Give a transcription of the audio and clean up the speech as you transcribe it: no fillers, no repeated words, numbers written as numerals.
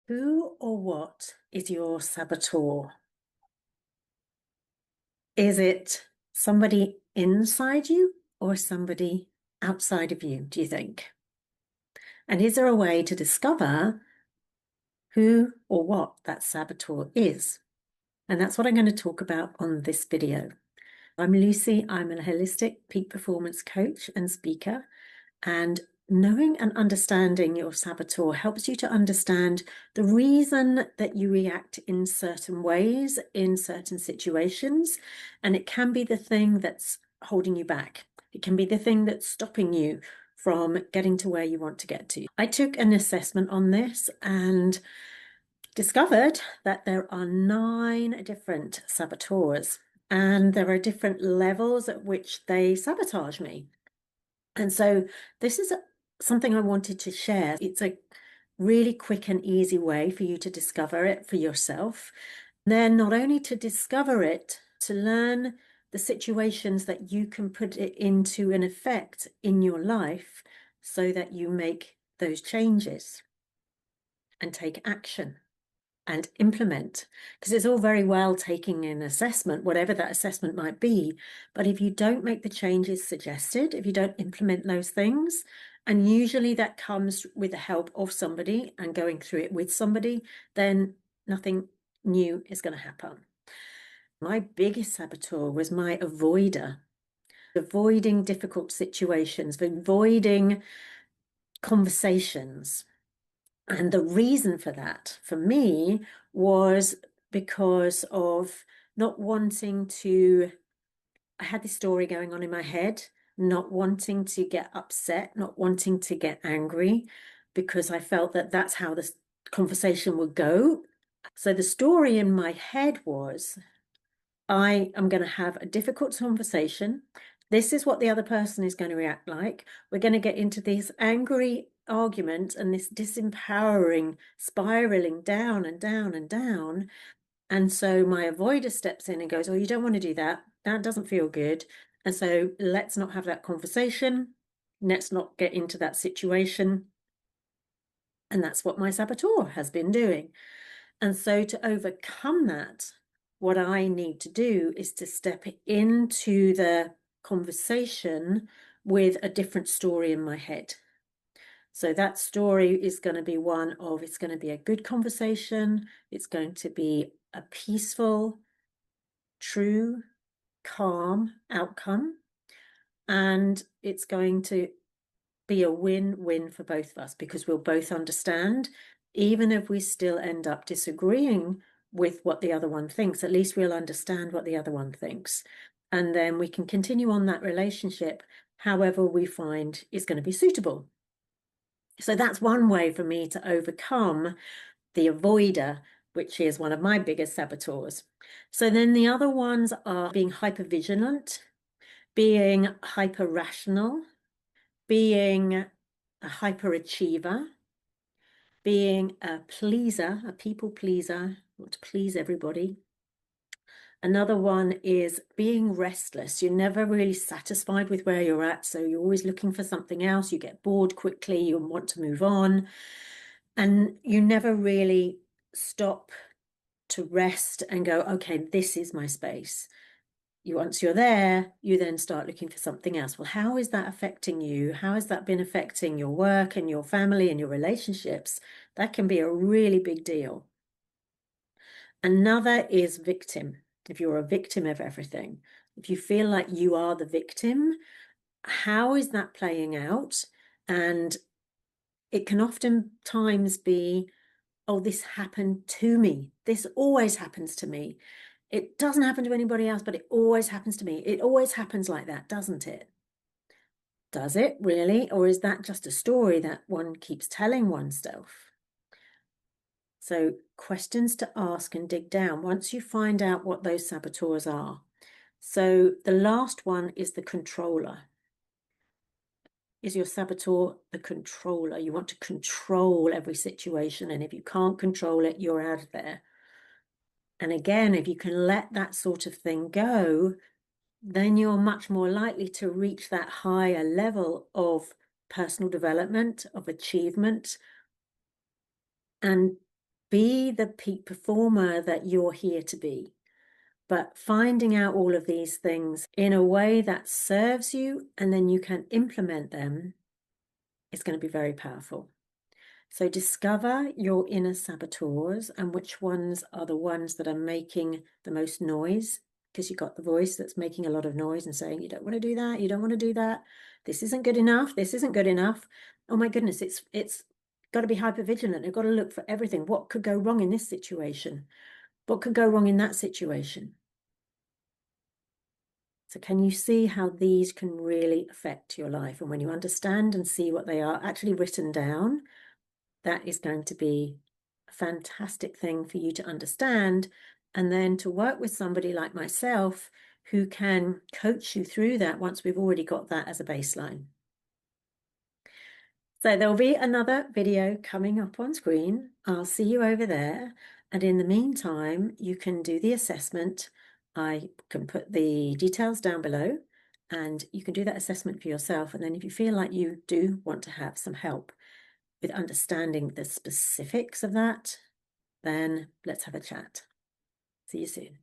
Who or what is your saboteur? Is it somebody inside you or somebody outside of you, do you think? And is there a way to discover who or what that saboteur is? And that's what I'm going to talk about on this video. I'm Lucy. I'm a holistic peak performance coach and speaker. And knowing and understanding your saboteur helps you to understand the reason that you react in certain ways, in certain situations. And it can be the thing that's holding you back. It can be the thing that's stopping you from getting to where you want to get to. I took an assessment on this and discovered that there are 9 different saboteurs, and there are different levels at which they sabotage me. And so this is something I wanted to share. It's a really quick and easy way for you to discover it for yourself. Then not only to discover it, to learn the situations that you can put it into an effect in your life so that you make those changes and take action and implement. Because it's all very well taking an assessment, whatever that assessment might be, but if you don't make the changes suggested, if you don't implement those things, and usually that comes with the help of somebody and going through it with somebody, then nothing new is going to happen. My biggest saboteur was my avoider, avoiding difficult situations, avoiding conversations. And the reason for that, for me, was because of not wanting to, I had this story going on in my head, not wanting to get upset, not wanting to get angry, because I felt that that's how this conversation would go. So the story in my head was, I am going to have a difficult conversation. This is what the other person is going to react like. We're going to get into this angry argument and this disempowering spiraling down and down and down. And so my avoider steps in and goes, oh, you don't want to do that. That doesn't feel good. And so let's not have that conversation. Let's not get into that situation. And that's what my saboteur has been doing. And so to overcome that, what I need to do is to step into the conversation with a different story in my head. So that story is going to be one of, it's going to be a good conversation. It's going to be a peaceful, true, calm outcome. And it's going to be a win-win for both of us because we'll both understand, even if we still end up disagreeing with what the other one thinks, at least we'll understand what the other one thinks. And then we can continue on that relationship, however we find is going to be suitable. So that's one way for me to overcome the avoider, which is one of my biggest saboteurs. So then the other ones are being hypervigilant, being hyper rational, being a hyperachiever, being a pleaser, a people pleaser, want to please everybody. Another one is being restless. You're never really satisfied with where you're at, so you're always looking for something else. You get bored quickly, you want to move on, and you never really stop to rest and go, okay, this is my space. Once you're there, you then start looking for something else. Well, how is that affecting you? How has that been affecting your work and your family and your relationships? That can be a really big deal. Another is victim. If you're a victim of everything, if you feel like you are the victim, how is that playing out? And it can oftentimes be, oh, this happened to me. This always happens to me. It doesn't happen to anybody else, but it always happens to me. It always happens like that, doesn't it? Does it really? Or is that just a story that one keeps telling oneself? So questions to ask and dig down once you find out what those saboteurs are. So the last one is the controller. Is your saboteur the controller? You want to control every situation, and if you can't control it, you're out of there. And again, if you can let that sort of thing go, then you're much more likely to reach that higher level of personal development, of achievement, and Be the peak performer that you're here to be. But finding out all of these things in a way that serves you and then you can implement them is going to be very powerful. So discover your inner saboteurs and which ones are the ones that are making the most noise, because you've got the voice that's making a lot of noise and saying, you don't want to do that, you don't want to do that, this isn't good enough, this isn't good enough. Oh my goodness, it's got to be hyper vigilant. I've got to look for everything. What could go wrong in this situation? What could go wrong in that situation? So can you see how these can really affect your life? And when you understand and see what they are actually written down, that is going to be a fantastic thing for you to understand. And then to work with somebody like myself who can coach you through that once we've already got that as a baseline. So there'll be another video coming up on screen. I'll see you over there. And in the meantime, you can do the assessment. I can put the details down below and you can do that assessment for yourself. And then if you feel like you do want to have some help with understanding the specifics of that, then let's have a chat. See you soon.